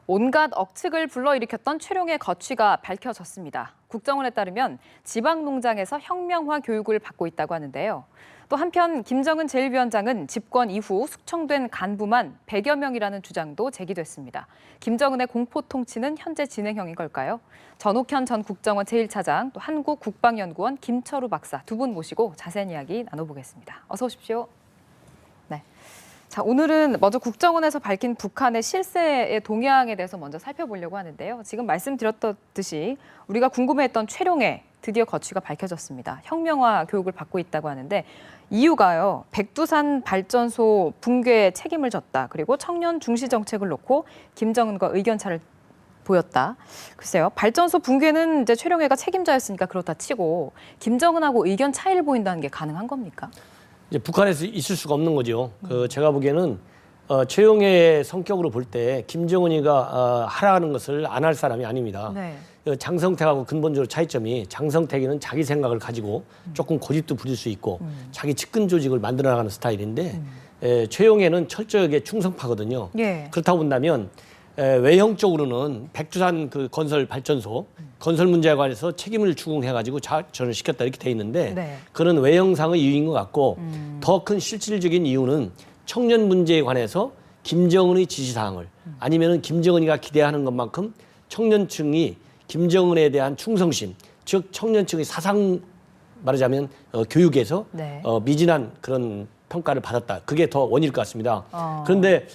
온갖 억측을 불러일으켰던 최룡의 거취가 밝혀졌습니다. 국정원에 따르면 지방 농장에서 혁명화 교육을 받고 있다고 하는데요. 또 한편 김정은 제1위원장은 집권 이후 숙청된 간부만 100여 명이라는 주장도 제기됐습니다. 김정은의 공포 통치는 현재 진행형인 걸까요? 전옥현 전 국정원 제1차장, 또 한국국방연구원 김철우 박사 두 분 모시고 자세한 이야기 나눠보겠습니다. 어서 오십시오. 네. 자, 오늘은 먼저 국정원에서 밝힌 북한의 실세의 동향에 대해서 먼저 살펴보려고 하는데요. 지금 말씀드렸듯이 우리가 궁금해했던 최룡의 드디어 거취가 밝혀졌습니다. 혁명화 교육을 받고 있다고 하는데 이유가요. 백두산 발전소 붕괴에 책임을 졌다. 그리고 청년 중시 정책을 놓고 김정은과 의견차를 보였다. 글쎄요. 발전소 붕괴는 이제 최룡해가 책임자였으니까 그렇다 치고 김정은하고 의견 차이를 보인다는 게 가능한 겁니까? 이제 북한에서 있을 수가 없는 거죠. 제가 보기에는 최용해의 성격으로 볼 때 김정은이가 하라는 것을 안 할 사람이 아닙니다. 네. 장성택하고 근본적으로 차이점이 장성택이는 자기 생각을 가지고 조금 고집도 부릴 수 있고 자기 측근 조직을 만들어 나가는 스타일인데 최용해는 철저하게 충성파거든요. 예. 그렇다고 본다면 외형적으로는 백두산 그 건설 발전소 건설 문제에 관해서 책임을 추궁해가지고 저를 시켰다 이렇게 돼 있는데 네. 그런 외형상의 이유인 것 같고 더 큰 실질적인 이유는 청년 문제에 관해서 김정은의 지시사항을 아니면은 김정은이가 기대하는 것만큼 청년층이 김정은에 대한 충성심, 즉 청년층의 사상 말하자면 교육에서 네. 미진한 그런 평가를 받았다. 그게 더 원인일 것 같습니다. 그런데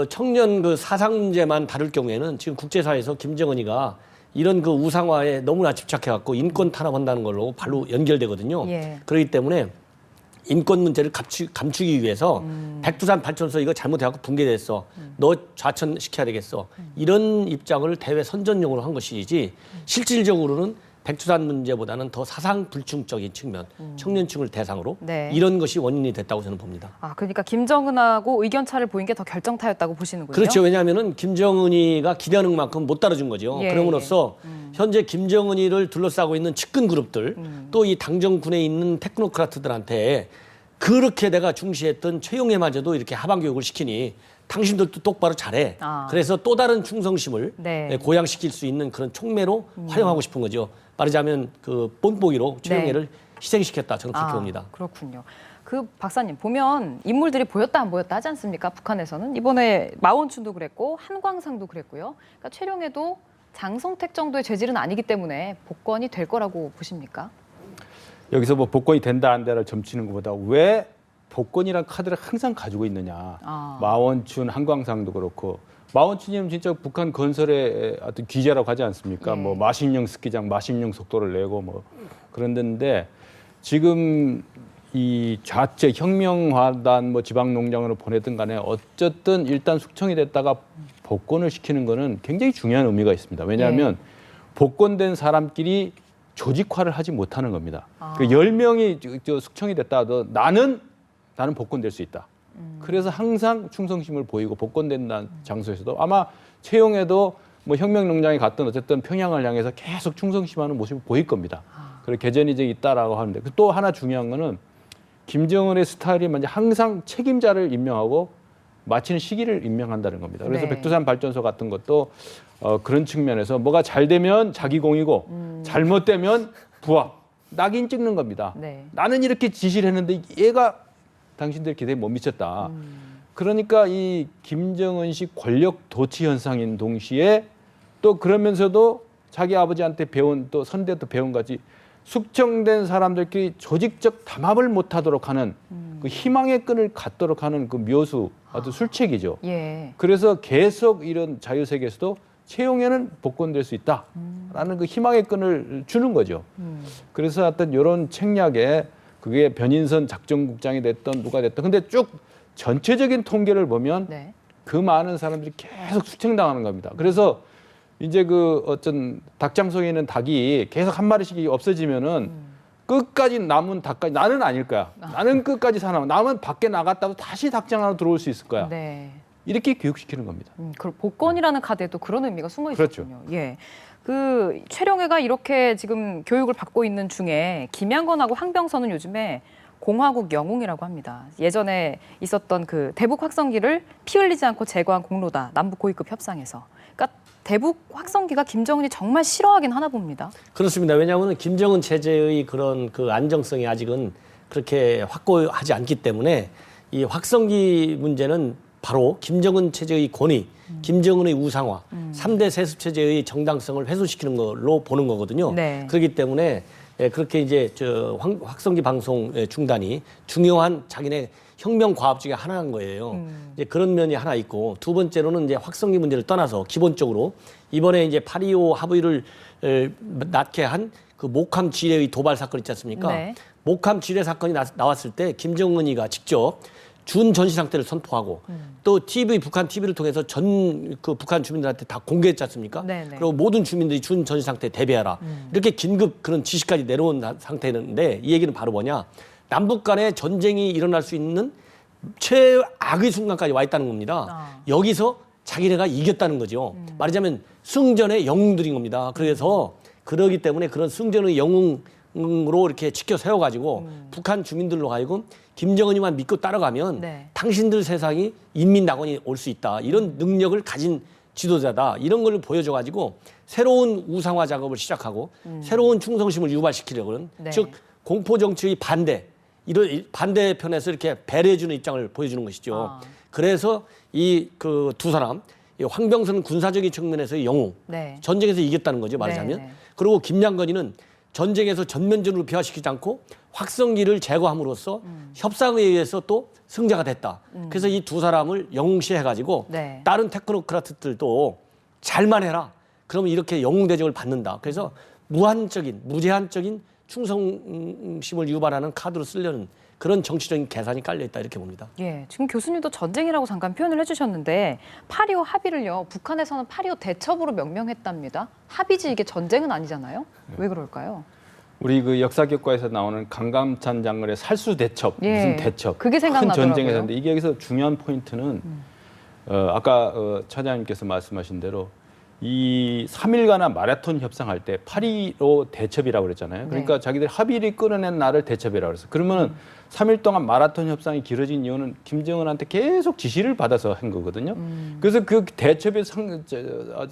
청년 그 사상 문제만 다룰 경우에는 지금 국제사회에서 김정은이가 이런 그 우상화에 너무나 집착해갖고 인권 탄압한다는 걸로 바로 연결되거든요. 예. 그렇기 때문에 인권 문제를 감추기 위해서 백두산 발전소 이거 잘못해갖고 붕괴됐어. 너 좌천시켜야 되겠어. 이런 입장을 대외 선전용으로 한 것이지 실질적으로는 백두산 문제보다는 더 사상 불충적인 측면, 청년층을 대상으로 네. 이런 것이 원인이 됐다고 저는 봅니다. 아, 그러니까 김정은하고 의견차를 보인 게 더 결정타였다고 보시는군요. 그렇죠. 왜냐하면은 김정은이가 기대하는 만큼 못 따라준 거죠. 예, 그럼으로써 현재 김정은이를 둘러싸고 있는 측근 그룹들 또 이 당정군에 있는 테크노크라트들한테 그렇게 내가 중시했던 최용해마저도 이렇게 하방 교육을 시키니 당신들도 똑바로 잘해. 그래서 또 다른 충성심을 네. 고양시킬 수 있는 그런 촉매로 활용하고 싶은 거죠. 말하자면 그 뽐보기로 최용해를 희생시켰다. 저는 그렇게 봅니다. 그렇군요. 그 박사님 보면 인물들이 보였다 안 보였다 하지 않습니까? 북한에서는 이번에 마원춘도 그랬고 한광상도 그랬고요. 그러니까 최룡해도 장성택 정도의 재질은 아니기 때문에 복권이 될 거라고 보십니까? 여기서 뭐 복권이 된다 안 된다를 점치는 것보다 왜 복권이란 카드를 항상 가지고 있느냐. 마원춘, 한광상도 그렇고 마원춘이면 진짜 북한 건설의 어떤 귀재라고 하지 않습니까? 예. 뭐 마신령 스키장, 마신령 속도를 내고 뭐 그런 데인데 지금 이 좌측 혁명화단 뭐 지방농장으로 보내든 간에 어쨌든 일단 숙청이 됐다가 복권을 시키는 거는 굉장히 중요한 의미가 있습니다. 왜냐하면 복권된 사람끼리 조직화를 하지 못하는 겁니다. 그 10명이 숙청이 됐다 하도 나는 복권될 수 있다. 그래서 항상 충성심을 보이고 복권된다는 장소에서도 아마 최용해도 뭐 혁명농장에 갔든 어쨌든 평양을 향해서 계속 충성심하는 모습을 보일 겁니다. 그리고 개전이 이제 있다라고 하는데 또 하나 중요한 거는 김정은의 스타일이 먼저 항상 책임자를 임명하고 마치는 시기를 임명한다는 겁니다. 그래서 네. 백두산 발전소 같은 것도 그런 측면에서 뭐가 잘 되면 자기 공이고 잘못되면 부하, 낙인 찍는 겁니다. 네. 나는 이렇게 지시를 했는데 얘가 당신들 기대에 못 미쳤다. 그러니까 이 김정은식 권력 도취 현상인 동시에 또 그러면서도 자기 아버지한테 배운 또 선대도 배운 같이 숙청된 사람들끼리 조직적 담합을 못하도록 하는 그 희망의 끈을 갖도록 하는 그 묘수 아주 술책이죠. 예. 그래서 계속 이런 자유세계에서도 최용해는 복권될 수 있다라는 그 희망의 끈을 주는 거죠. 그래서 어떤 이런 책략에 그게 변인선 작전국장이 됐던 누가 됐던 근데 쭉 전체적인 통계를 보면 네. 그 많은 사람들이 계속 숙청당하는 겁니다. 그래서 이제 그 어떤 닭장 속에 있는 닭이 계속 한 마리씩 없어지면은 끝까지 남은 닭까지 나는 아닐 거야. 나는 끝까지 살아남아. 남은 밖에 나갔다도 다시 닭장 안으로 들어올 수 있을 거야. 네. 이렇게 교육시키는 겁니다. 그 복권이라는 카드에도 그런 의미가 숨어 그렇죠. 있었군요. 예. 그 최룡해가 이렇게 지금 교육을 받고 있는 중에 김양건하고 항병선은 요즘에 공화국 영웅이라고 합니다. 예전에 있었던 그 대북 확성기를 피 흘리지 않고 제거한 공로다. 남북 고위급 협상에서. 그러니까 대북 확성기가 김정은이 정말 싫어하긴 하나 봅니다. 그렇습니다. 왜냐하면 김정은 체제의 그런 그 안정성이 아직은 그렇게 확고하지 않기 때문에 이 확성기 문제는 바로 김정은 체제의 권위, 김정은의 우상화, 3대 세습 체제의 정당성을 훼손시키는 걸로 보는 거거든요. 네. 그렇기 때문에 그렇게 이제 확성기 방송 중단이 중요한 자기네 혁명 과업 중에 하나인 거예요. 이제 그런 면이 하나 있고, 두 번째로는 이제 확성기 문제를 떠나서 기본적으로 이번에 이제 8.25 합의를 낳게 한 그 목함 지뢰의 도발 사건 있지 않습니까? 네. 목함 지뢰 사건이 나왔을 때 김정은이가 직접 준 전시 상태를 선포하고 또 북한 TV를 통해서 그 북한 주민들한테 다 공개했지 않습니까? 네네. 그리고 모든 주민들이 준 전시 상태에 대비하라. 이렇게 긴급 그런 지시까지 내려온 상태인데, 이 얘기는 바로 뭐냐? 남북 간에 전쟁이 일어날 수 있는 최악의 순간까지 와 있다는 겁니다. 여기서 자기네가 이겼다는 거죠. 말하자면 승전의 영웅들인 겁니다. 그래서 그러기 때문에 그런 승전의 영웅으로 이렇게 지켜 세워가지고 북한 주민들로 하여금 김정은이만 믿고 따라가면 네. 당신들 세상이 인민낙원이 올 수 있다. 이런 능력을 가진 지도자다. 이런 걸 보여줘가지고 새로운 우상화 작업을 시작하고 새로운 충성심을 유발시키려고는 네. 즉 공포정치의 이런 반대편에서 이렇게 배려해주는 입장을 보여주는 것이죠. 그래서 이 그 두 사람, 이 황병선은 군사적인 측면에서의 영웅, 네. 전쟁에서 이겼다는 거죠, 말하자면. 네, 네. 그리고 김양건이는 전쟁에서 전면전으로 비화시키지 않고 확성기를 제거함으로써 협상에 의해서 또 승자가 됐다. 그래서 이 두 사람을 영웅시해가지고 네. 다른 테크노크라트들도 잘만 해라. 그러면 이렇게 영웅 대접을 받는다. 그래서 무제한적인 충성심을 유발하는 카드로 쓰려는 그런 정치적인 계산이 깔려있다, 이렇게 봅니다. 예, 지금 교수님도 전쟁이라고 잠깐 표현을 해주셨는데 8.25 합의를요, 북한에서는 8.25 대첩으로 명명했답니다. 합의지 이게 전쟁은 아니잖아요. 왜 그럴까요? 우리 그 역사 교과에서 나오는 강감찬 장군의 살수 대첩, 예, 무슨 대첩, 그게 큰 생각나더라고요. 전쟁에서인데, 이게 여기서 중요한 포인트는 아까 차장님께서 말씀하신 대로 이 3일간의 마라톤 협상할 때 8.25 대첩이라고 그랬잖아요. 그러니까 네. 자기들 합의를 끌어낸 날을 대첩이라고 그랬어요. 그러면은 3일 동안 마라톤 협상이 길어진 이유는 김정은한테 계속 지시를 받아서 한 거거든요. 그래서 그 대첩의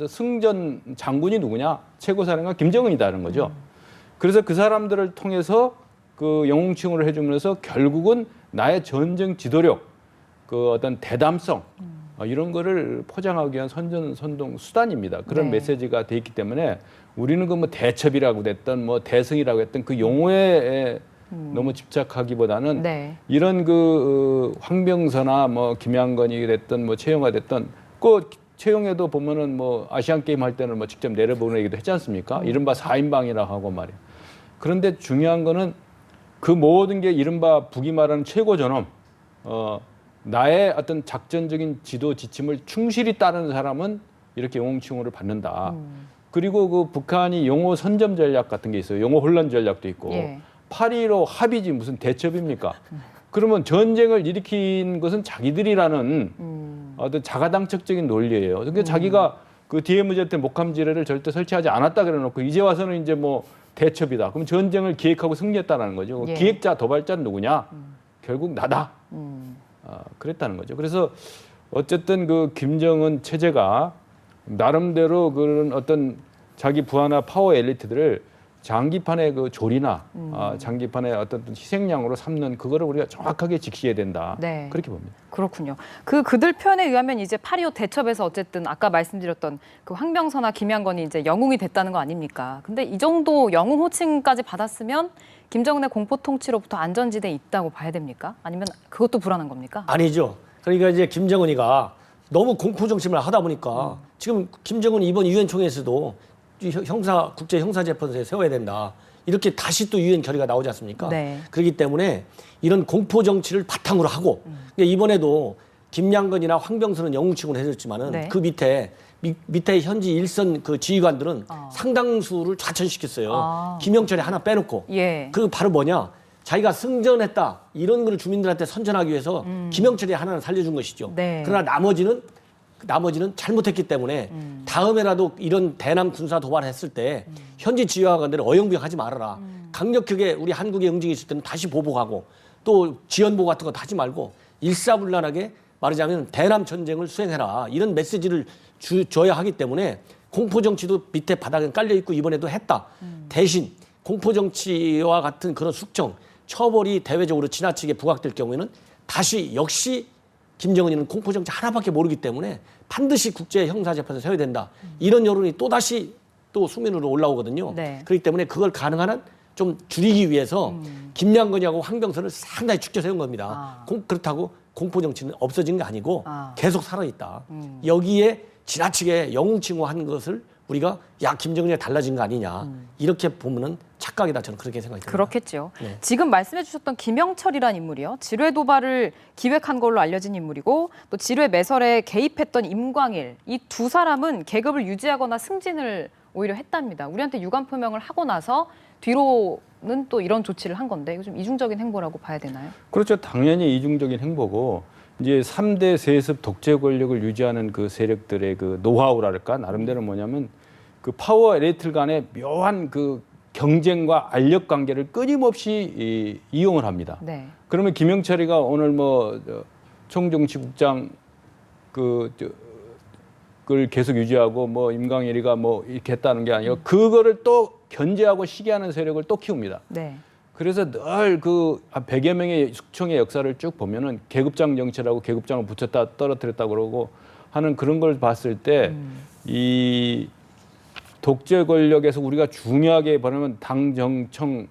승전 장군이 누구냐? 최고사령관 김정은이다는 거죠. 그래서 그 사람들을 통해서 그 영웅칭호를 해주면서 결국은 나의 전쟁 지도력, 그 어떤 대담성, 이런 거를 포장하기 위한 선동 수단입니다. 그런 네. 메시지가 돼 있기 때문에 우리는 그 뭐 대첩이라고 됐던 뭐 대승이라고 했던 그 용어에 너무 집착하기보다는 네. 이런 그 황병서나 뭐 김양건이 됐던 뭐 최영화 됐던 그 최영애도 보면은 뭐 아시안 게임 할 때는 뭐 직접 내려보내기도 했지 않습니까? 이른바 4인방이라 하고 말이야. 그런데 중요한 거는 그 모든 게 이른바 북이 말하는 최고 전엄, 나의 어떤 작전적인 지도 지침을 충실히 따르는 사람은 이렇게 영웅칭호를 받는다. 그리고 그 북한이 용어 선점 전략 같은 게 있어요. 용어 혼란 전략도 있고. 예. 8.15 합의지 무슨 대첩입니까? 그러면 전쟁을 일으킨 것은 자기들이라는 어떤 자가당착적인 논리예요. 그러니까 자기가 그 DMZ한테 목함지뢰를 절대 설치하지 않았다 그래놓고 이제 와서는 이제 뭐 대첩이다. 그럼 전쟁을 기획하고 승리했다는 거죠. 예. 기획자, 도발자는 누구냐? 결국 나다. 그랬다는 거죠. 그래서 어쨌든 그 김정은 체제가 나름대로 그런 어떤 자기 부하나 파워 엘리트들을 장기판의 그 조리나 장기판의 어떤 희생양으로 삼는 그거를 우리가 정확하게 직시해야 된다. 네. 그렇게 봅니다. 그렇군요. 그들 표현에 의하면 이제 8.25 대첩에서 어쨌든 아까 말씀드렸던 그 황병서나 김양건이 이제 영웅이 됐다는 거 아닙니까? 근데 이 정도 영웅 호칭까지 받았으면 김정은의 공포 통치로부터 안전지대에 있다고 봐야 됩니까? 아니면 그것도 불안한 겁니까? 아니죠. 그러니까 이제 김정은이가 너무 공포정치를 하다 보니까 지금 김정은 이번 유엔 총회에서도 국제 형사재판소에 세워야 된다. 이렇게 다시 또 유엔 결의가 나오지 않습니까? 네. 그렇기 때문에 이런 공포 정치를 바탕으로 하고 그러니까 이번에도 김양건이나 황병선은 영웅칭호를 해줬지만은 네. 그 밑에 현지 일선 그 지휘관들은 상당수를 좌천시켰어요. 김영철이 하나 빼놓고. 예. 그 바로 뭐냐? 자기가 승전했다 이런 걸 주민들한테 선전하기 위해서 김영철이 하나는 살려준 것이죠. 네. 그러나 나머지는 잘못했기 때문에 다음에라도 이런 대남 군사 도발했을 때 현지 지휘관들은 어영부영하지 말아라. 강력하게 우리 한국의 응징이 있을 때는 다시 보복하고 또 지연보 같은 거 하지 말고 일사불란하게 말하자면 대남 전쟁을 수행해라 이런 메시지를 줘야 하기 때문에 공포 정치도 밑에 바닥에 깔려 있고 이번에도 했다. 대신 공포 정치와 같은 그런 숙청 처벌이 대외적으로 지나치게 부각될 경우에는 다시 역시 김정은이는 공포 정치 하나밖에 모르기 때문에 반드시 국제 형사재판소에 서야 된다. 이런 여론이 또 다시 또 수면으로 올라오거든요. 네. 그렇기 때문에 그걸 가능한 한 좀 줄이기 위해서 김양건이하고 황병서를 상당히 축켜 세운 겁니다. 그렇다고 공포 정치는 없어진 게 아니고 계속 살아있다. 여기에 지나치게 영웅칭호한 것을 우리가 야 김정은이 달라진 거 아니냐 이렇게 보면은 착각이다 저는 그렇게 생각이 듭니다. 그렇겠죠. 네. 지금 말씀해 주셨던 김영철이란 인물이요. 지뢰 도발을 기획한 걸로 알려진 인물이고 또 지뢰 매설에 개입했던 임광일 이 두 사람은 계급을 유지하거나 승진을 오히려 했답니다. 우리한테 유감 표명을 하고 나서 뒤로는 또 이런 조치를 한 건데 이거 좀 이중적인 행보라고 봐야 되나요? 그렇죠. 당연히 이중적인 행보고 이제 3대 세습 독재 권력을 유지하는 그 세력들의 그 노하우랄까 나름대로 뭐냐면 그 파워 엘리트 간의 묘한 그 경쟁과 알력 관계를 끊임없이 이용을 합니다. 네. 그러면 김영철이가 오늘 뭐 총정치국장 그걸 계속 유지하고 뭐 임광일이가 뭐 이렇게 했다는 게 아니고 그거를 또 견제하고 시기하는 세력을 또 키웁니다. 네. 그래서 늘 그 100여 명의 숙청의 역사를 쭉 보면은 계급장 정치라고 계급장을 붙였다 떨어뜨렸다 그러고 하는 그런 걸 봤을 때 이 독재 권력에서 우리가 중요하게 보면 당정청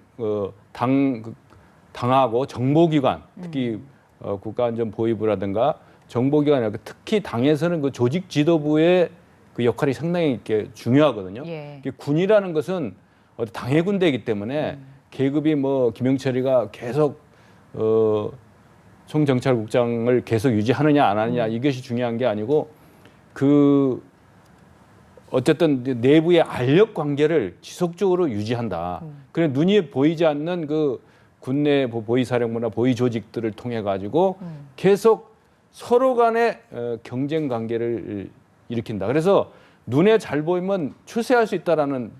당하고 정보기관 특히 국가안전보위부라든가 정보기관 특히 당에서는 그 조직 지도부의 그 역할이 상당히 이렇게 중요하거든요. 예. 군이라는 것은 당해 군대이기 때문에 계급이 뭐 김영철이가 계속 총경찰국장을 계속 유지하느냐 안 하느냐 이것이 중요한 게 아니고 그 어쨌든 내부의 알력 관계를 지속적으로 유지한다. 그래 눈이 보이지 않는 그 군내 보위사령부나 보위 조직들을 통해 가지고 계속 서로 간의 경쟁 관계를 일으킨다. 그래서 눈에 잘 보이면 출세할 수 있다라는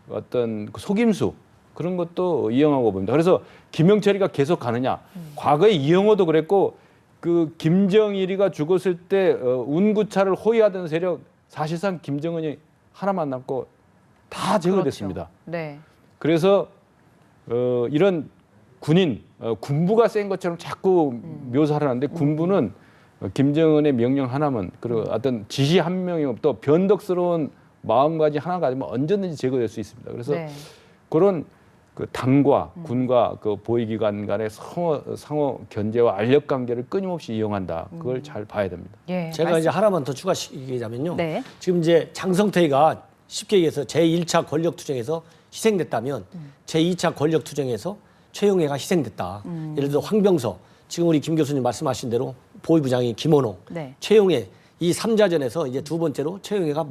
어떤 그 속임수 그런 것도 이용하고 봅니다. 그래서 김영철이가 계속 가느냐? 과거에 이영호도 그랬고 그 김정일이가 죽었을 때 운구차를 호위하던 세력 사실상 김정은이 하나만 남고 다 제거됐습니다. 그렇죠. 네. 그래서 이런 군인 군부가 센 것처럼 자꾸 묘사를 하는데 군부는 김정은의 명령 하나면 그리고 어떤 지시 한 명이 또 변덕스러운 마음가짐 하나 가지면 언제든지 제거될 수 있습니다. 그래서 네. 그런 그 당과 군과 그 보위기관 간의 상호 견제와 알력 관계를 끊임없이 이용한다. 그걸 잘 봐야 됩니다. 예. 제가 이제 하나만 더 추가시키자면요. 네. 지금 이제 장성태가 쉽게 얘기해서 제1차 권력투쟁에서 희생됐다면 제2차 권력투쟁에서 최용해가 희생됐다. 예를 들어 황병서, 지금 우리 김 교수님 말씀하신 대로 보위부장이 김원호, 네. 최용해 이 3자전에서 이제 두 번째로 최용해가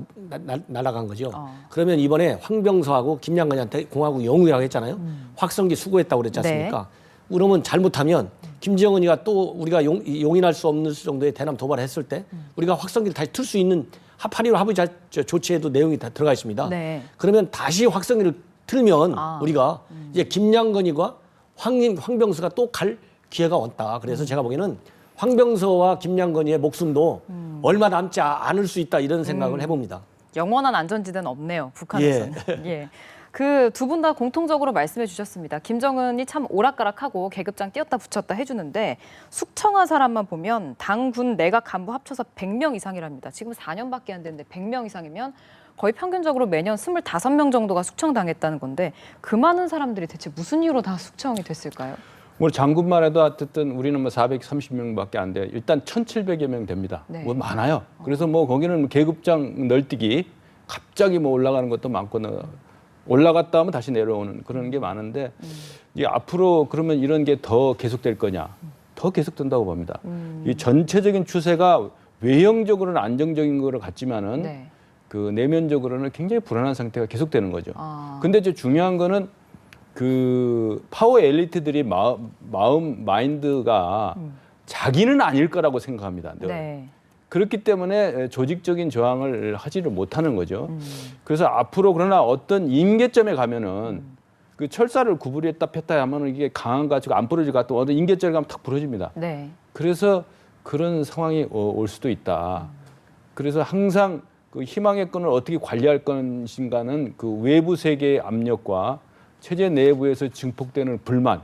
날아간 거죠. 그러면 이번에 황병서하고 김양건이한테 공화국 영웅이라고 했잖아요. 확성기 수고했다고 그랬지 않습니까? 네. 그러면 잘못하면 김정은이가 또 우리가 용인할 수 없는 정도의 대남 도발을 했을 때 우리가 확성기를 다시 틀 수 있는 8.15 합의 조치에도 내용이 다 들어가 있습니다. 네. 그러면 다시 확성기를 틀면 우리가 이제 김양건이가 황병서가 또 갈 기회가 왔다. 그래서 제가 보기에는 황병서와 김양건이의 목숨도 얼마 남지 않을 수 있다 이런 생각을 해봅니다. 영원한 안전지대는 없네요. 북한에서는. 예. 그 두 분 다 공통적으로 말씀해 주셨습니다. 김정은이 참 오락가락하고 계급장 띄었다 붙였다 해주는데 숙청한 사람만 보면 당, 군, 내각 간부 합쳐서 100명 이상이랍니다. 지금 4년밖에 안 됐는데 100명 이상이면 거의 평균적으로 매년 25명 정도가 숙청당했다는 건데 그 많은 사람들이 대체 무슨 이유로 다 숙청이 됐을까요? 뭐 장군만 해도 어쨌든 우리는 뭐 430명밖에 안 돼요. 일단 1,700여 명 됩니다. 네. 뭐 많아요. 그래서 뭐 거기는 계급장 널뛰기 갑자기 뭐 올라가는 것도 많고 올라갔다 하면 다시 내려오는 그런 게 많은데 이 앞으로 그러면 이런 게 더 계속될 거냐? 더 계속된다고 봅니다. 이 전체적인 추세가 외형적으로는 안정적인 거로 같지만은 네. 그 내면적으로는 굉장히 불안한 상태가 계속되는 거죠. 근데 이제 중요한 거는 그 파워 엘리트들이 마인드가 자기는 아닐 거라고 생각합니다. 네. 그렇기 때문에 조직적인 저항을 하지를 못하는 거죠. 그래서 앞으로 그러나 어떤 임계점에 가면은 그 철사를 구부렸다 폈다 하면 이게 강한 가지고 안 부러질 것 같고 어느 인계절 가면 탁 부러집니다. 네. 그래서 그런 상황이 올 수도 있다. 그래서 항상 그 희망의 끈을 어떻게 관리할 것인가는 그 외부 세계의 압력과 체제 내부에서 증폭되는 불만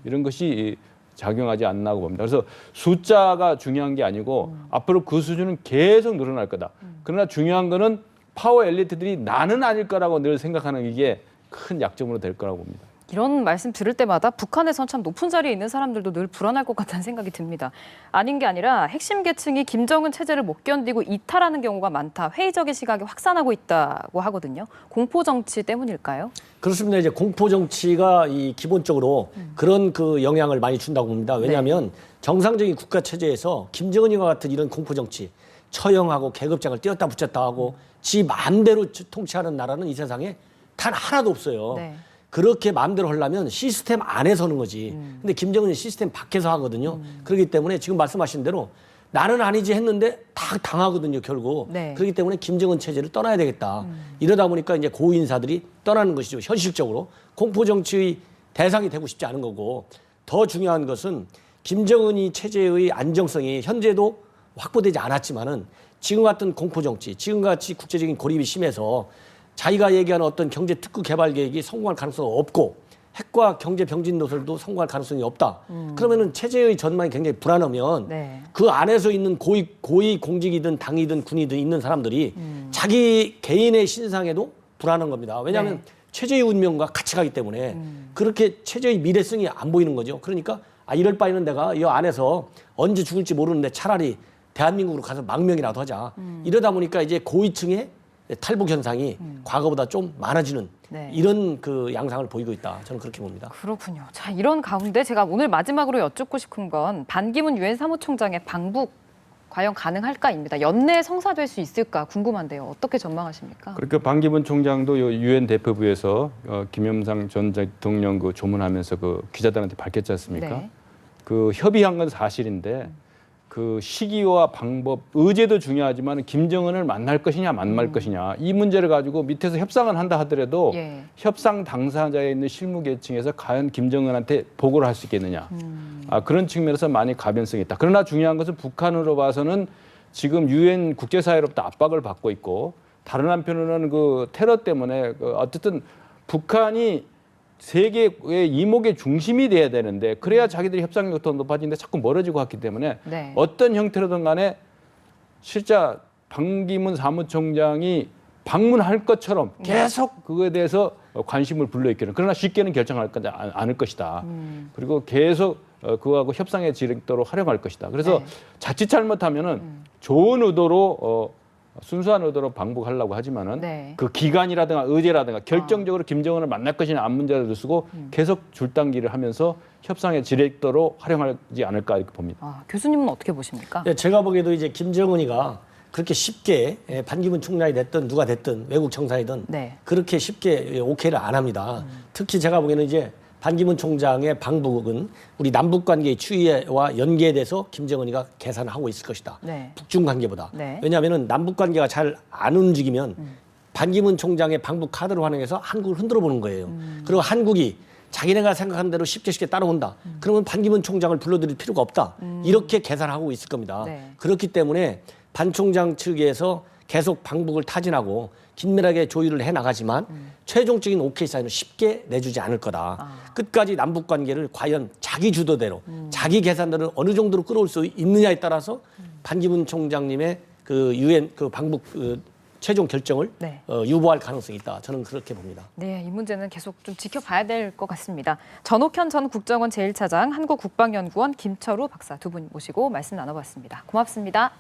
이런 것이 작용하지 않나고 봅니다. 그래서 숫자가 중요한 게 아니고 앞으로 그 수준은 계속 늘어날 거다. 그러나 중요한 거는 파워 엘리트들이 나는 아닐 거라고 늘 생각하는 이게 큰 약점으로 될 거라고 봅니다. 이런 말씀 들을 때마다 북한에선 참 높은 자리에 있는 사람들도 늘 불안할 것 같다는 생각이 듭니다. 아닌 게 아니라 핵심 계층이 김정은 체제를 못 견디고 이탈하는 경우가 많다. 회의적인 시각이 확산하고 있다고 하거든요. 공포 정치 때문일까요? 그렇습니다. 이제 공포 정치가 이 기본적으로 그런 그 영향을 많이 준다고 봅니다. 왜냐하면 정상적인 국가 체제에서 김정은이와 같은 이런 공포 정치, 처형하고 계급장을 띄었다 붙였다 하고 지 마음대로 통치하는 나라는 이 세상에 단 하나도 없어요. 네. 그렇게 마음대로 하려면 시스템 안에서 하는 거지. 근데 김정은이 시스템 밖에서 하거든요. 그렇기 때문에 지금 말씀하신 대로 나는 아니지 했는데 다 당하거든요, 결국. 네. 그렇기 때문에 김정은 체제를 떠나야 되겠다. 이러다 보니까 이제 고위 인사들이 떠나는 것이죠. 현실적으로 공포 정치의 대상이 되고 싶지 않은 거고, 더 중요한 것은 김정은이 체제의 안정성이 현재도 확보되지 않았지만은 지금 같은 공포 정치, 지금같이 국제적인 고립이 심해서 자기가 얘기하는 어떤 경제 특구 개발 계획이 성공할 가능성이 없고 핵과 경제 병진 노선도 성공할 가능성이 없다. 그러면은 체제의 전망이 굉장히 불안하면 네. 그 안에서 있는 고위 공직이든 당이든 군이든 있는 사람들이 자기 개인의 신상에도 불안한 겁니다. 왜냐하면 네. 체제의 운명과 같이 가기 때문에 그렇게 체제의 미래성이 안 보이는 거죠. 그러니까 이럴 바에는 내가 이 안에서 언제 죽을지 모르는데 차라리 대한민국으로 가서 망명이라도 하자. 이러다 보니까 이제 고위층의 탈북 현상이 과거보다 좀 많아지는 네. 이런 그 양상을 보이고 있다. 저는 그렇게 봅니다. 그렇군요. 자, 이런 가운데 제가 오늘 마지막으로 여쭙고 싶은 건 반기문 유엔 사무총장의 방북 과연 가능할까입니다. 연내 성사될 수 있을까 궁금한데요. 어떻게 전망하십니까? 그러니까 반기문 총장도 유엔 대표부에서 김영삼 전 대통령 그 조문하면서 그 기자들한테 밝혔지 않습니까? 네. 그 협의한 건 사실인데 그 시기와 방법, 의제도 중요하지만 김정은을 만날 것이냐 만날 것이냐 이 문제를 가지고 밑에서 협상을 한다 하더라도 예. 협상 당사자에 있는 실무 계층에서 과연 김정은한테 보고를 할 수 있겠느냐 그런 측면에서 많이 가변성이 있다. 그러나 중요한 것은 북한으로 봐서는 지금 유엔 국제사회로부터 압박을 받고 있고 다른 한편으로는 그 테러 때문에 어쨌든 북한이 세계의 이목의 중심이 돼야 되는데 그래야 자기들이 협상력이 더 높아지는데 자꾸 멀어지고 갔기 때문에 네. 어떤 형태로든 간에 실제 반기문 사무총장이 방문할 것처럼 계속 그거에 대해서 관심을 불러일으키는 그러나 쉽게는 결정할 건 않을 것이다. 그리고 계속 그거하고 협상의 지렛대로 활용할 것이다. 그래서 네. 자칫 잘못하면은 좋은 의도로 순수한 의도로 방북하려고 하지만은 네. 그 기간이라든가 의제라든가 결정적으로 김정은을 만날 것이냐 안 문제를 쓰고 계속 줄당기를 하면서 협상의 지렛대로 활용하지 않을까 이렇게 봅니다. 교수님은 어떻게 보십니까? 네, 제가 보기에도 이제 김정은이가 그렇게 쉽게 반기문 총장이 됐든 누가 됐든 외국 정상이든 네. 그렇게 쉽게 오케이를 안 합니다. 특히 제가 보기에는 이제 반기문 총장의 방북은 우리 남북 관계의 추이와 연계돼서 김정은이가 계산을 하고 있을 것이다. 네. 북중 관계보다. 네. 왜냐하면 남북 관계가 잘 안 움직이면 반기문 총장의 방북 카드를 활용해서 한국을 흔들어 보는 거예요. 그리고 한국이 자기네가 생각하는 대로 쉽게 따라온다. 그러면 반기문 총장을 불러들일 필요가 없다. 이렇게 계산하고 있을 겁니다. 네. 그렇기 때문에 반 총장 측에서 계속 방북을 타진하고 긴밀하게 조율을 해나가지만 최종적인 오케이 사인을 쉽게 내주지 않을 거다. 끝까지 남북 관계를 과연 자기 주도대로 자기 계산대로 어느 정도로 끌어올 수 있느냐에 따라서 반기문 총장님의 그 유엔 그 방북 최종 결정을 네. 유보할 가능성이 있다. 저는 그렇게 봅니다. 네, 이 문제는 계속 좀 지켜봐야 될 것 같습니다. 전옥현 전 국정원 제1차장, 한국국방연구원 김철우 박사 두 분 모시고 말씀 나눠봤습니다. 고맙습니다.